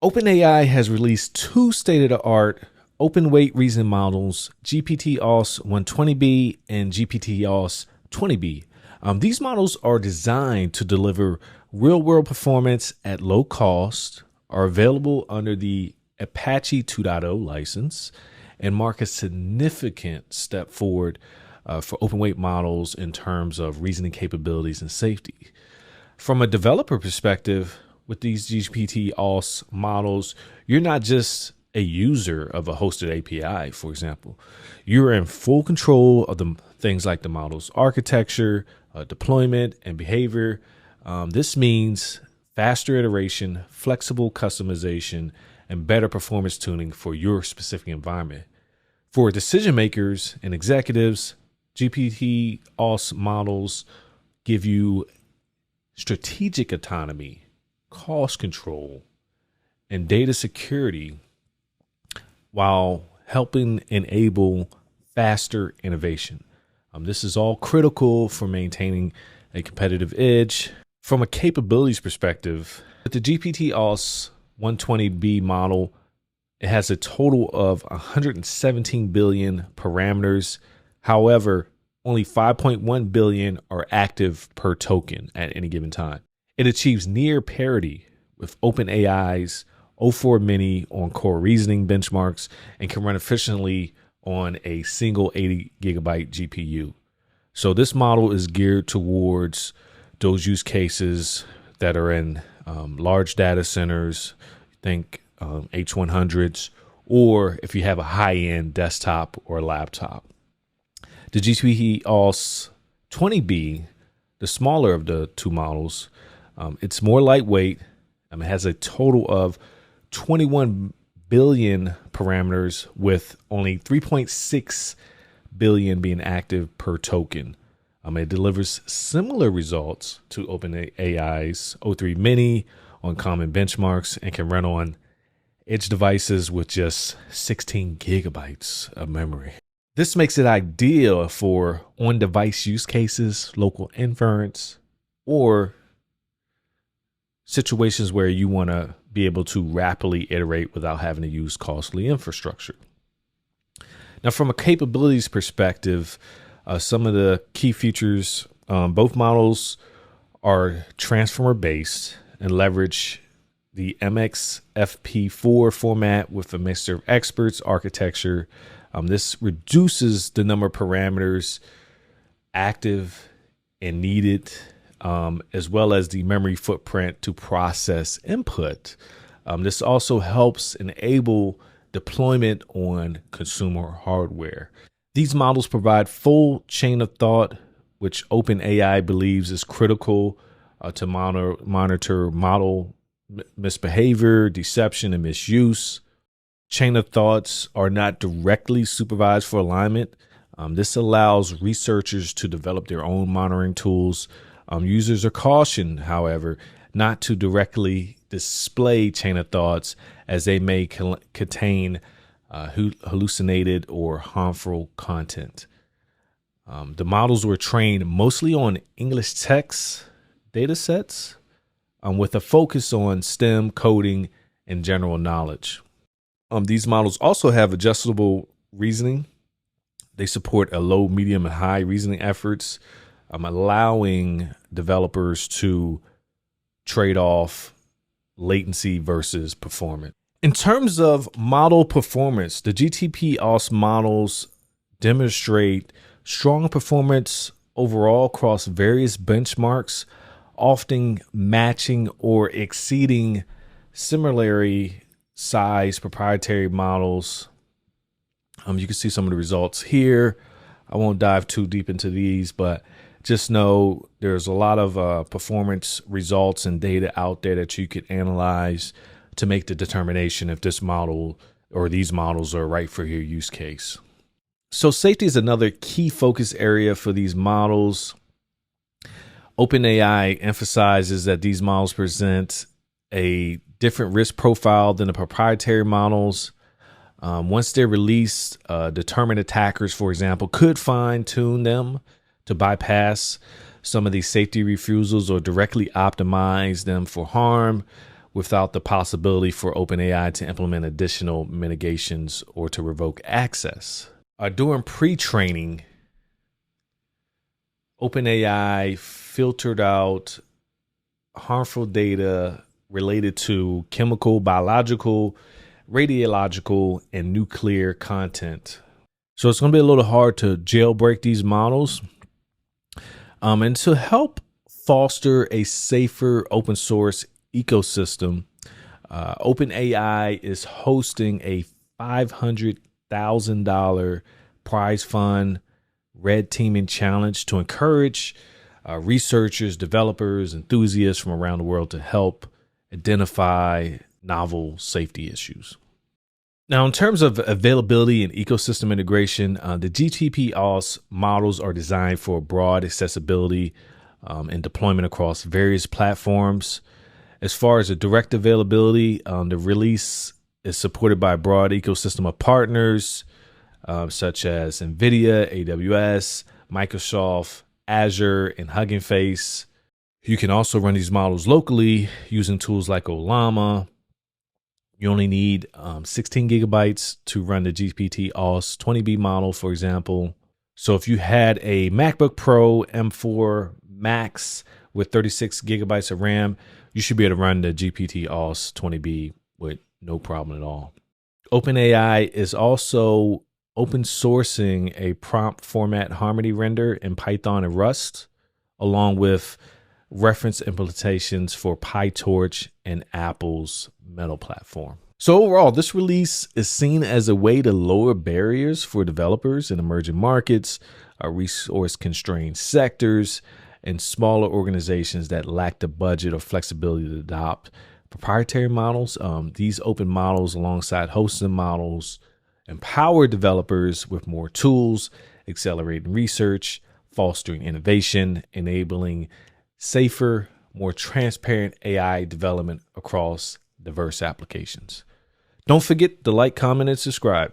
OpenAI has released two state-of-the-art open-weight reasoning models, GPT-OSS 120B and GPT-OSS 20B. These models are designed to deliver real-world performance at low cost, are available under the Apache 2.0 license, and mark a significant step forward for open-weight models in terms of reasoning capabilities and safety. From a developer perspective, with these GPT-OSS models, you're not just a user of a hosted API, for example. You're in full control of the things like the model's architecture, deployment, and behavior. This means faster iteration, flexible customization, and better performance tuning for your specific environment. For decision makers and executives, GPT-OSS models give you strategic autonomy, cost control, and data security while helping enable faster innovation. This is all critical for maintaining a competitive edge. From a capabilities perspective, with the GPT-OSS 120B model, it has a total of 117 billion parameters. However, only 5.1 billion are active per token at any given time. It achieves near parity with OpenAI's O4 Mini on core reasoning benchmarks and can run efficiently on a single 80 gigabyte GPU. So this model is geared towards those use cases that are in large data centers, think H100s, or if you have a high-end desktop or laptop. The GPT-OSS 20B, the smaller of the two models, it's more lightweight. It has a total of 21 billion parameters with only 3.6 billion being active per token. It delivers similar results to OpenAI's O3 Mini on common benchmarks and can run on edge devices with just 16 gigabytes of memory. This makes it ideal for on-device use cases, local inference, or situations where you want to be able to rapidly iterate without having to use costly infrastructure. Now, from a capabilities perspective, some of the key features, both models are transformer-based and leverage the MXFP4 format with a mixture of experts architecture. This reduces the number of parameters active and needed, as well as the memory footprint to process input. This also helps enable deployment on consumer hardware. These models provide full chain of thought, which OpenAI believes is critical to monitor model misbehavior, deception, and misuse. Chain of thoughts are not directly supervised for alignment. This allows researchers to develop their own monitoring tools. Users are cautioned, however, not to directly display chain of thoughts as they may contain hallucinated or harmful content. The models were trained mostly on English text data sets with a focus on STEM, coding, and general knowledge. These models also have adjustable reasoning. They support a low, medium, and high reasoning efforts, allowing developers to trade off latency versus performance. In terms of model performance, the GPT-OSS models demonstrate strong performance overall across various benchmarks, often matching or exceeding similarly sized proprietary models. You can see some of the results here. I won't dive too deep into these, but just know there's a lot of performance results and data out there that you could analyze to make the determination if this model or these models are right for your use case. So safety is another key focus area for these models. OpenAI emphasizes that these models present a different risk profile than the proprietary models. Once they're released, determined attackers, for example, could fine-tune them to bypass some of these safety refusals or directly optimize them for harm, without the possibility for OpenAI to implement additional mitigations or to revoke access. During pre-training, OpenAI filtered out harmful data related to chemical, biological, radiological, and nuclear content. So it's going to be a little hard to jailbreak these models. And to help foster a safer open source ecosystem, OpenAI is hosting a $500,000 prize fund red teaming challenge to encourage researchers, developers, enthusiasts from around the world to help identify novel safety issues. Now, in terms of availability and ecosystem integration, the GPT-OSS models are designed for broad accessibility and deployment across various platforms. As far as the direct availability, the release is supported by a broad ecosystem of partners such as NVIDIA, AWS, Microsoft, Azure, and Hugging Face. You can also run these models locally using tools like Ollama. You only need 16 gigabytes to run the GPT-OSS 20B model, for example. So if you had a MacBook Pro M4 Max with 36 gigabytes of RAM, you should be able to run the GPT-OSS 20B with no problem at all. OpenAI is also open sourcing a prompt format Harmony render in Python and Rust, along with reference implementations for PyTorch and Apple's Metal platform. So overall, this release is seen as a way to lower barriers for developers in emerging markets, resource-constrained sectors, and smaller organizations that lack the budget or flexibility to adopt proprietary models. These open models, alongside hosted models, empower developers with more tools, accelerating research, fostering innovation, enabling safer, more transparent AI development across diverse applications. Don't forget to like, comment, and subscribe.